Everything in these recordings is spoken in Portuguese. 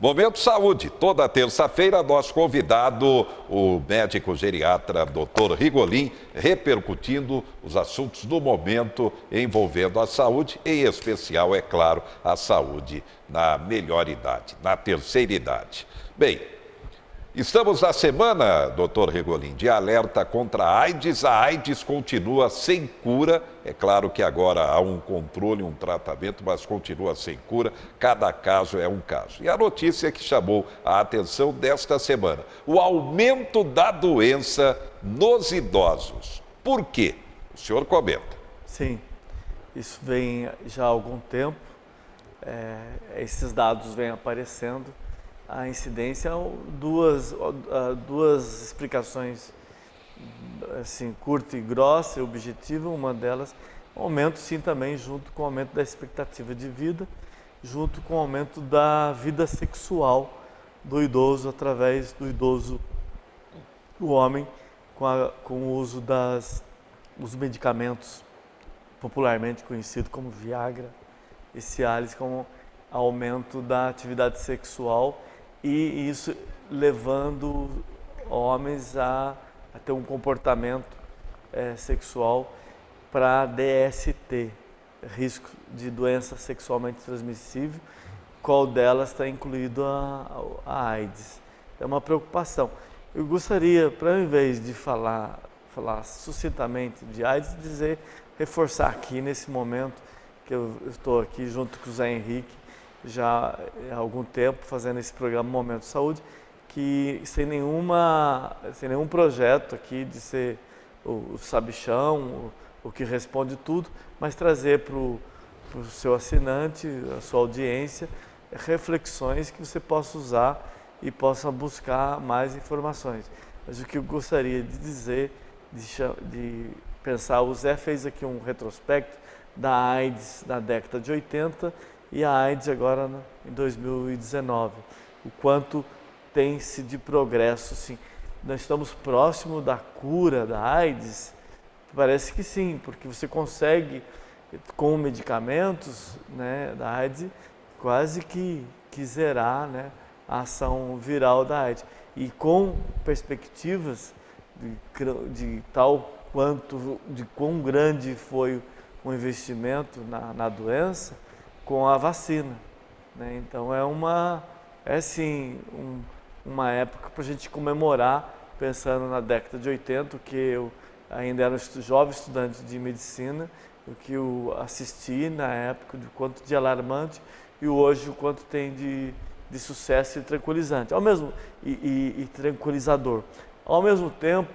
Momento Saúde, toda terça-feira, nosso convidado, o médico geriatra Dr. Rigolin, repercutindo os assuntos do momento envolvendo a saúde, em especial, é claro, a saúde na melhor idade, na terceira idade. Bem, estamos na semana, doutor Rigolin, de alerta contra a AIDS. A AIDS continua sem cura. É claro que agora há um controle, um tratamento, mas continua sem cura. Cada caso é um caso. E a notícia que chamou a atenção desta semana: o aumento da doença nos idosos. Por quê? O senhor comenta. Sim, isso vem já há algum tempo. Esses dados vêm aparecendo. A incidência, duas explicações assim, curta e grossa e objetiva. Uma delas, aumento sim também junto com o aumento da expectativa de vida, junto com o aumento da vida sexual do idoso, através do idoso, do homem, com o uso dos medicamentos popularmente conhecidos como Viagra e Cialis, como aumento da atividade sexual, e isso levando homens a ter um comportamento sexual para DST, risco de doença sexualmente transmissível, qual delas está incluído a AIDS. É uma preocupação. Eu gostaria, para ao invés de falar sucintamente de AIDS, reforçar aqui nesse momento que eu estou aqui junto com o Zé Henrique, já há algum tempo fazendo esse programa Momento Saúde, que sem nenhum projeto aqui de ser o sabichão, o que responde tudo, mas trazer para o seu assinante, a sua audiência, reflexões que você possa usar e possa buscar mais informações. Mas o que eu gostaria de dizer, de pensar, o Zé fez aqui um retrospecto da AIDS na década de 80 e a AIDS agora em 2019. O quanto tem-se de progresso, sim. Nós estamos próximo da cura da AIDS? Parece que sim, porque você consegue, com medicamentos, né, da AIDS, quase que zerar, né, a ação viral da AIDS. E com perspectivas de quão grande foi o investimento na doença, com a vacina, né? Então uma época para a gente comemorar, pensando na década de 80, que eu ainda era jovem estudante de medicina, o que eu assisti na época, de quanto de alarmante, e hoje o quanto tem de sucesso e tranquilizante, e tranquilizador. Ao mesmo tempo,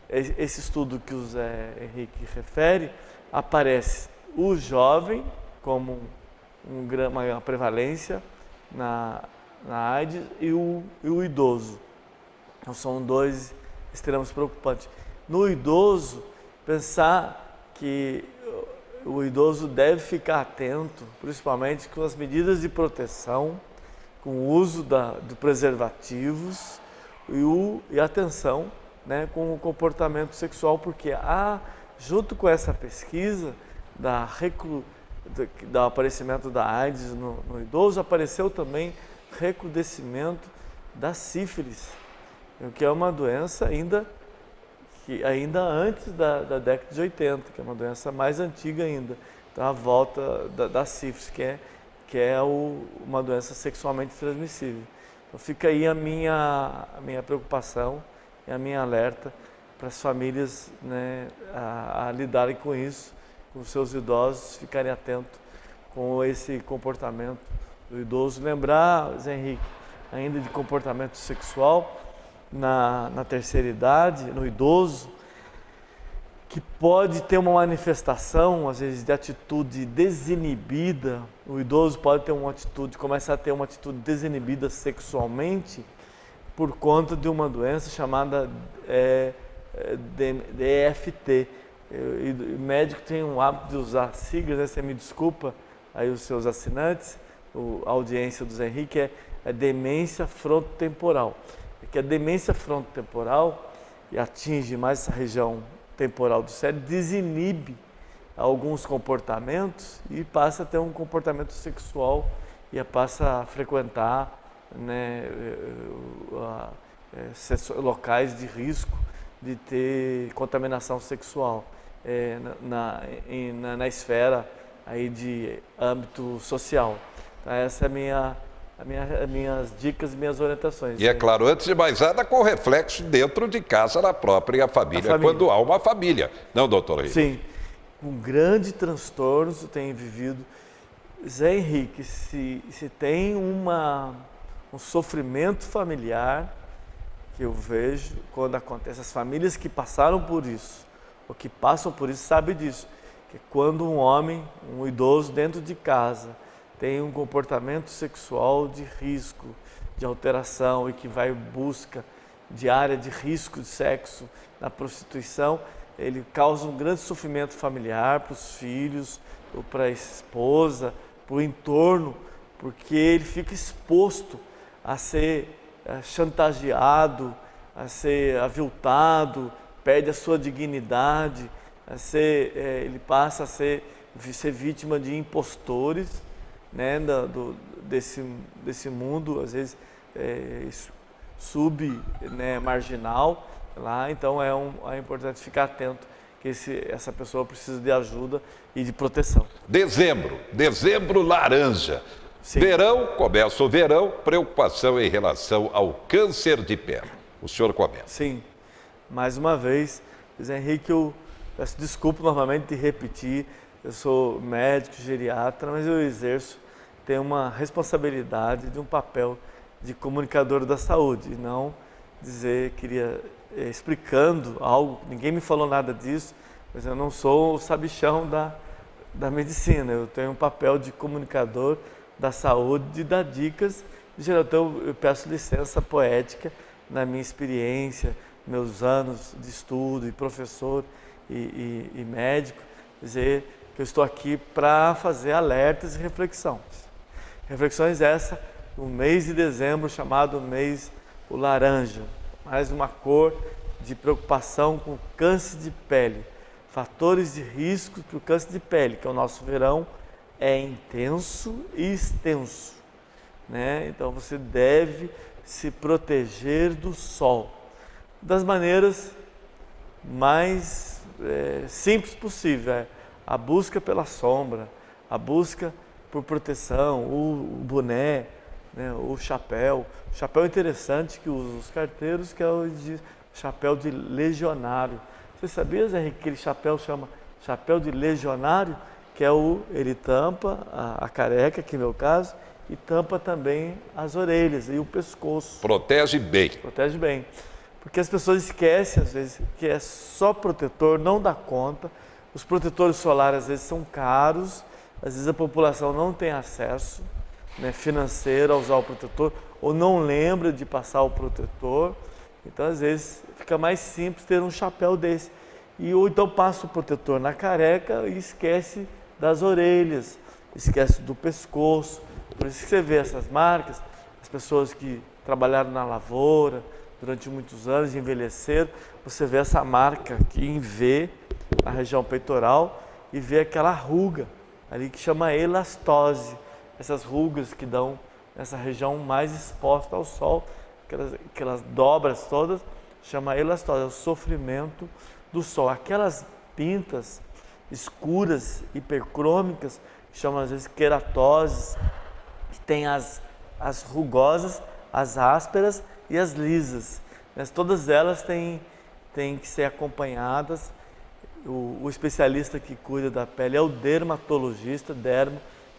esse estudo que o Zé Henrique refere, aparece o jovem como uma prevalência na AIDS e o idoso. Então, são dois extremos preocupantes. No idoso, pensar que o idoso deve ficar atento, principalmente com as medidas de proteção, com o uso de preservativos e atenção, né, com o comportamento sexual, porque junto com essa pesquisa do aparecimento da AIDS no idoso, apareceu também recrudescimento da sífilis, que é uma doença ainda antes da década de 80, que é uma doença mais antiga ainda. Então, a volta da sífilis, que é uma doença sexualmente transmissível. Então, fica aí a minha preocupação e a minha alerta para as famílias, né, a lidarem com isso, com os seus idosos, ficarem atentos com esse comportamento do idoso. Lembrar, Zé Henrique, ainda de comportamento sexual na terceira idade, no idoso, que pode ter uma manifestação, às vezes, de atitude desinibida. O idoso pode ter começar a ter uma atitude desinibida sexualmente por conta de uma doença chamada DFT. O médico tem um hábito de usar siglas, né? Você me desculpa aí os seus assinantes, a audiência do Zé Henrique, é demência frontotemporal. Que a demência frontotemporal, que atinge mais essa região temporal do cérebro, desinibe alguns comportamentos e passa a ter um comportamento sexual e passa a frequentar né, locais de risco de ter contaminação sexual na esfera aí de âmbito social. Então, essa é as minhas dicas e minhas orientações. E é claro, antes de mais nada, com reflexo dentro de casa, na própria família, quando há uma família. Não, doutor Henrique? Sim, com grande transtorno eu tenho vivido. Zé Henrique, se tem um sofrimento familiar que eu vejo quando acontece, as famílias que passaram por isso, ou que passam por isso, sabem disso, que quando um homem, um idoso dentro de casa, tem um comportamento sexual de risco, de alteração e que vai em busca diária de risco de sexo na prostituição, ele causa um grande sofrimento familiar para os filhos, ou para a esposa, para o entorno, porque ele fica exposto a ser chantageado, a ser aviltado, perde a sua dignidade, ele passa a ser vítima de impostores, né, desse mundo, às vezes marginal lá. Então é importante ficar atento que essa pessoa precisa de ajuda e de proteção. Dezembro laranja. Sim. Verão, começa o verão, preocupação em relação ao câncer de pele. O senhor começa. Sim, mais uma vez, Zé Henrique, eu peço desculpa novamente de repetir, eu sou médico, geriatra, mas eu tenho uma responsabilidade de um papel de comunicador da saúde, e não explicando algo, ninguém me falou nada disso, mas eu não sou o sabichão da medicina, eu tenho um papel de comunicador da saúde, de dar dicas, então eu peço licença poética na minha experiência, meus anos de estudo e professor e médico, dizer que eu estou aqui para fazer alertas e reflexões. Reflexões essa, no mês de dezembro, chamado mês o laranja, mais uma cor de preocupação com o câncer de pele. Fatores de risco para o câncer de pele, que é o nosso verão, é intenso e extenso, né? Então você deve se proteger do sol das maneiras mais simples possível. A busca pela sombra, a busca por proteção, o boné, né, o chapéu. O chapéu é interessante que os carteiros, que é o chapéu de legionário. Você sabia, Zé Henrique, que aquele chapéu chama chapéu de legionário? Que ele tampa a careca, que é o meu caso, e tampa também as orelhas e o pescoço. Protege bem. Protege bem. Porque as pessoas esquecem, às vezes, que é só protetor, não dá conta. Os protetores solares, às vezes, são caros, às vezes a população não tem acesso, né, financeiro a usar o protetor, ou não lembra de passar o protetor. Então, às vezes, fica mais simples ter um chapéu desse. Ou então passa o protetor na careca e esquece das orelhas, esquece do pescoço. Por isso que você vê essas marcas, as pessoas que trabalharam na lavoura durante muitos anos e envelheceram, você vê essa marca aqui em V, na região peitoral, e vê aquela ruga ali que chama elastose. Essas rugas que dão nessa região mais exposta ao sol, aquelas dobras todas, chama elastose, é o sofrimento do sol. Aquelas pintas escuras, hipercrômicas, que chamam às vezes queratoses, que tem as rugosas, as ásperas e as lisas. Mas todas elas têm que ser acompanhadas. O especialista que cuida da pele é o dermatologista,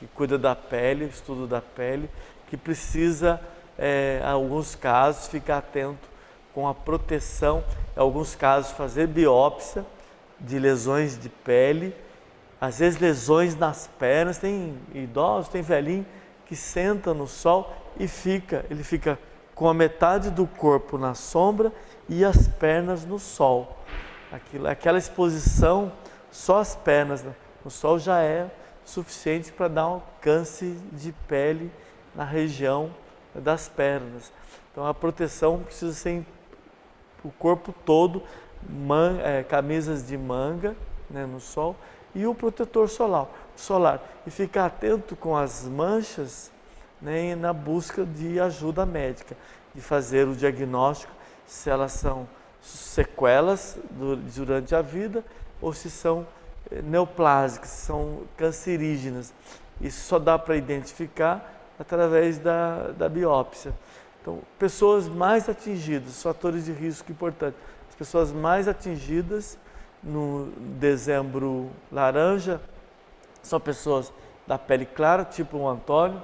que cuida da pele, estudo da pele, que precisa, em alguns casos, ficar atento com a proteção, em alguns casos fazer biópsia de lesões de pele, às vezes lesões nas pernas. Tem idosos, tem velhinho que senta no sol e ele fica com a metade do corpo na sombra e as pernas no sol. Aquela exposição, só as pernas no sol já é suficiente para dar um câncer de pele na região das pernas. Então a proteção precisa ser o corpo todo, camisas de manga, né, no sol, e o protetor solar. E ficar atento com as manchas nem na busca de ajuda médica, de fazer o diagnóstico se elas são sequelas durante a vida ou se são neoplásicas, se são cancerígenas. Isso só dá para identificar através da biópsia. Então, pessoas mais atingidas, fatores de risco importantes, as pessoas mais atingidas no dezembro laranja são pessoas da pele clara, tipo o Antônio,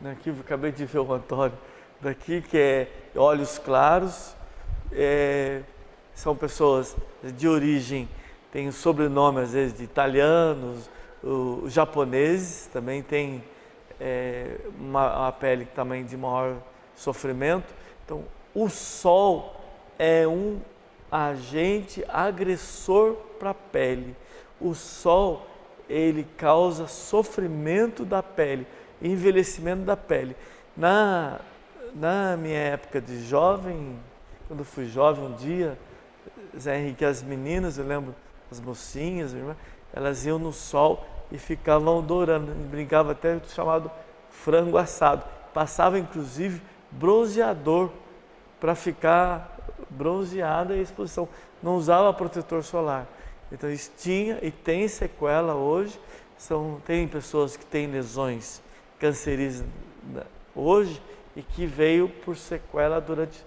né? Aqui eu acabei de ver o Antônio daqui, que é olhos claros, são pessoas de origem, tem o sobrenome às vezes de italianos, os japoneses também tem uma pele também de maior sofrimento. Então, o sol é um agente agressor para a pele. O sol, ele causa sofrimento da pele, envelhecimento da pele. Na minha época de jovem, quando eu fui jovem um dia, Zé Henrique, as meninas, eu lembro, as mocinhas, elas iam no sol e ficavam odorando, brincava até chamado frango assado. Passava inclusive bronzeador para ficar bronzeada em exposição. Não usava protetor solar. Então isso tinha e tem sequela hoje. Tem pessoas que têm lesões cancerígenas hoje e que veio por sequela durante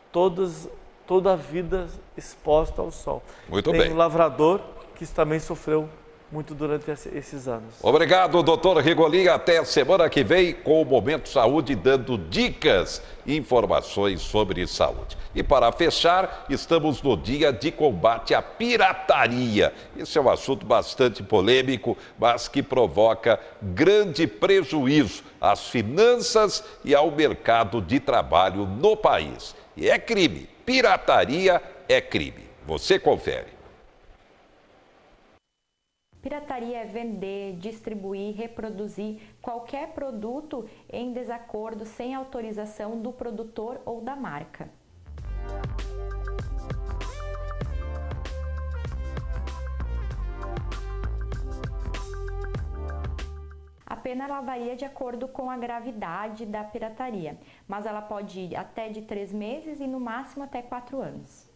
toda a vida exposta ao sol. Muito tem bem. um lavrador que também sofreu muito durante esses anos. Obrigado, doutor Rigolin. Até semana que vem com o Momento Saúde, dando dicas e informações sobre saúde. E para fechar, estamos no dia de combate à pirataria. Esse é um assunto bastante polêmico, mas que provoca grande prejuízo às finanças e ao mercado de trabalho no país. E é crime. Pirataria é crime. Você confere. Pirataria é vender, distribuir, reproduzir qualquer produto em desacordo, sem autorização do produtor ou da marca. A pena ela varia de acordo com a gravidade da pirataria, mas ela pode ir até de 3 meses e no máximo até 4 anos.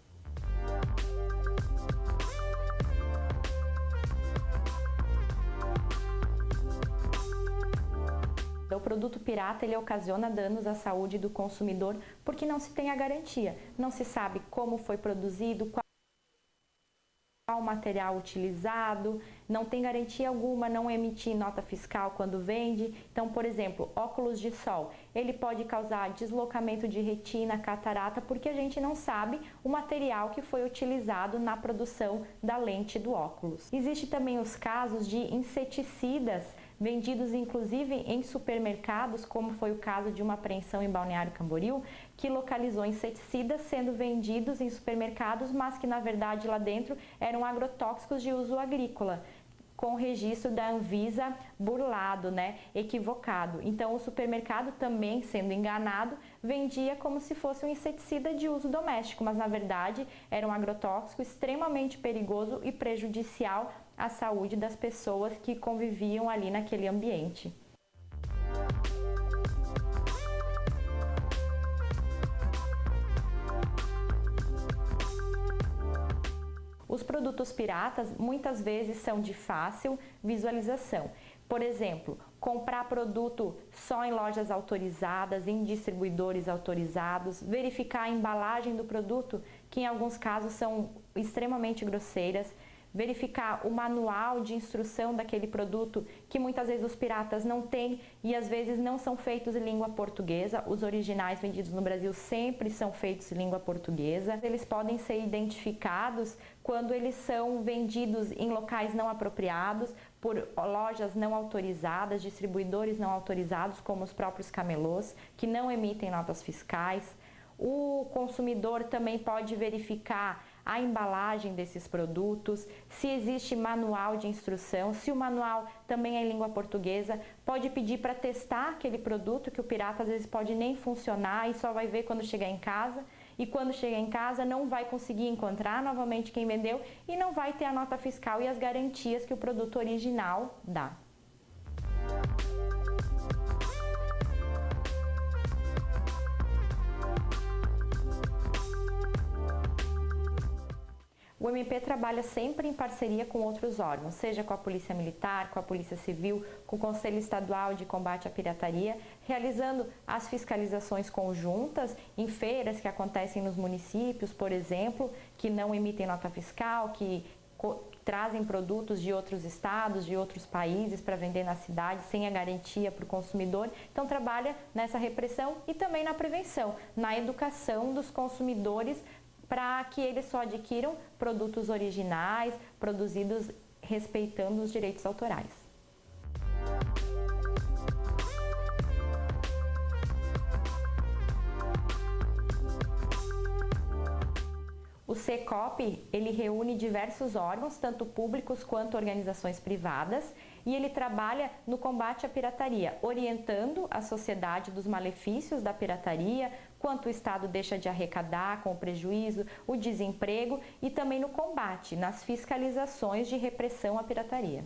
O produto pirata ele ocasiona danos à saúde do consumidor porque não se tem a garantia, não se sabe como foi produzido, qual o material utilizado, não tem garantia alguma, não emitir nota fiscal quando vende. Então, por exemplo, óculos de sol, ele pode causar deslocamento de retina, catarata, porque a gente não sabe o material que foi utilizado na produção da lente do óculos. Existe também os casos de inseticidas vendidos inclusive em supermercados, como foi o caso de uma apreensão em Balneário Camboriú, que localizou inseticidas sendo vendidos em supermercados, mas que na verdade lá dentro eram agrotóxicos de uso agrícola, com registro da Anvisa burlado, equivocado. Então o supermercado também, sendo enganado, vendia como se fosse um inseticida de uso doméstico, mas na verdade era um agrotóxico extremamente perigoso e prejudicial à saúde das pessoas que conviviam ali naquele ambiente. Os produtos piratas muitas vezes são de fácil visualização. Por exemplo, comprar produto só em lojas autorizadas, em distribuidores autorizados, verificar a embalagem do produto, que em alguns casos são extremamente grosseiras, verificar o manual de instrução daquele produto, que muitas vezes os piratas não têm e às vezes não são feitos em língua portuguesa. Os originais vendidos no Brasil sempre são feitos em língua portuguesa. Eles podem ser identificados quando eles são vendidos em locais não apropriados, por lojas não autorizadas, distribuidores não autorizados, como os próprios camelôs, que não emitem notas fiscais. O consumidor também pode verificar a embalagem desses produtos, se existe manual de instrução, se o manual também é em língua portuguesa, pode pedir para testar aquele produto, que o pirata às vezes pode nem funcionar e só vai ver quando chegar em casa, e quando chegar em casa não vai conseguir encontrar novamente quem vendeu e não vai ter a nota fiscal e as garantias que o produto original dá. O MP trabalha sempre em parceria com outros órgãos, seja com a Polícia Militar, com a Polícia Civil, com o Conselho Estadual de Combate à Pirataria, realizando as fiscalizações conjuntas em feiras que acontecem nos municípios, por exemplo, que não emitem nota fiscal, que trazem produtos de outros estados, de outros países para vender na cidade sem a garantia para o consumidor. Então trabalha nessa repressão e também na prevenção, na educação dos consumidores para que eles só adquiram produtos originais, produzidos respeitando os direitos autorais. O SECOP, ele reúne diversos órgãos, tanto públicos quanto organizações privadas, e ele trabalha no combate à pirataria, orientando a sociedade dos malefícios da pirataria, quanto o Estado deixa de arrecadar com o prejuízo, o desemprego e também no combate, nas fiscalizações de repressão à pirataria.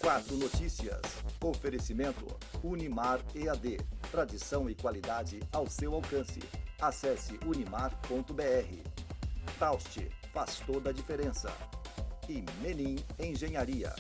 Quatro Notícias. Oferecimento Unimar EAD. Tradição e qualidade ao seu alcance. Acesse unimar.br. Taust, faz toda a diferença. E Menin Engenharia.